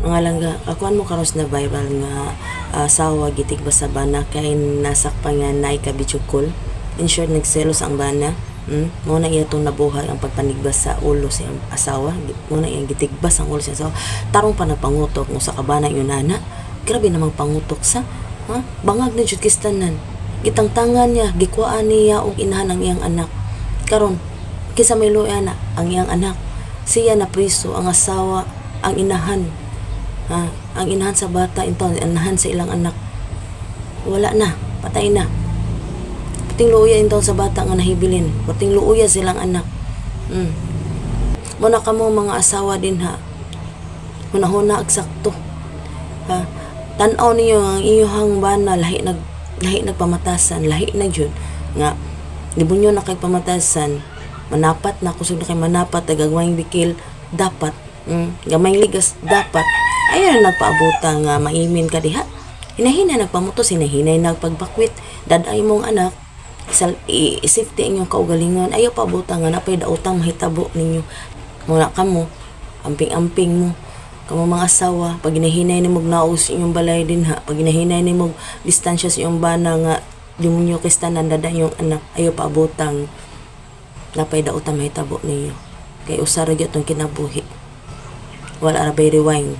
mga langga akuan mo karon na viral nga asawa gitig ba sa bana kay nasakpan nga nay kabichukol. In short, nagselos ang bana. Mo na iya itong nabuhay ang pagpanigbas sa ulo sa asawa. Mo na iyang gitigbas ang ulo sa asawa. Tarong pa nagpangutok mo sa kabana yun nana. Grabe namang pangutok sa bangag na jud kistanan. Gitangtangan niya, gikwaan niya og inahan ang iyang anak. Karon kisa may luya na ang iyang anak. Siya na priso, ang asawa, ang inahan. Ang inahan sa bata, ang inahan sa ilang anak. Wala na, patay na. Puting luuya intaw sa bata nga nahibilin. Puting luuya silang anak. Muna ka mo mga asawa din ha. Hunahuna ag sakto. Tanaw niyo ang iyong bana lahi nagpamatasan, lahi na jud nga libunyo na kay pamatasan. Manapat na kusog na kay manapat agagwayng bikil dapat gamay ligas dapat ayan nagpaabuta nga maimin ka diha. Hinahina nagpamutos, hinahinay nagpagbakwit, daday mong anak i-safety ang inyong kaugalingon. Ayaw pa buta nga napay daotang mahitabo ninyo. Muna kamo amping-amping mo kamo mga asawa, pag hinahinay ni mog naos inyong balay din ha, pag hinahinay ni mog distansya sa inyong bana nga demonyo kistanan dada yung anak, ayaw pa butang napay daotang mahitabo ninyo. Kay usara gyud tong kinabuhi. Wala ra bay rewind.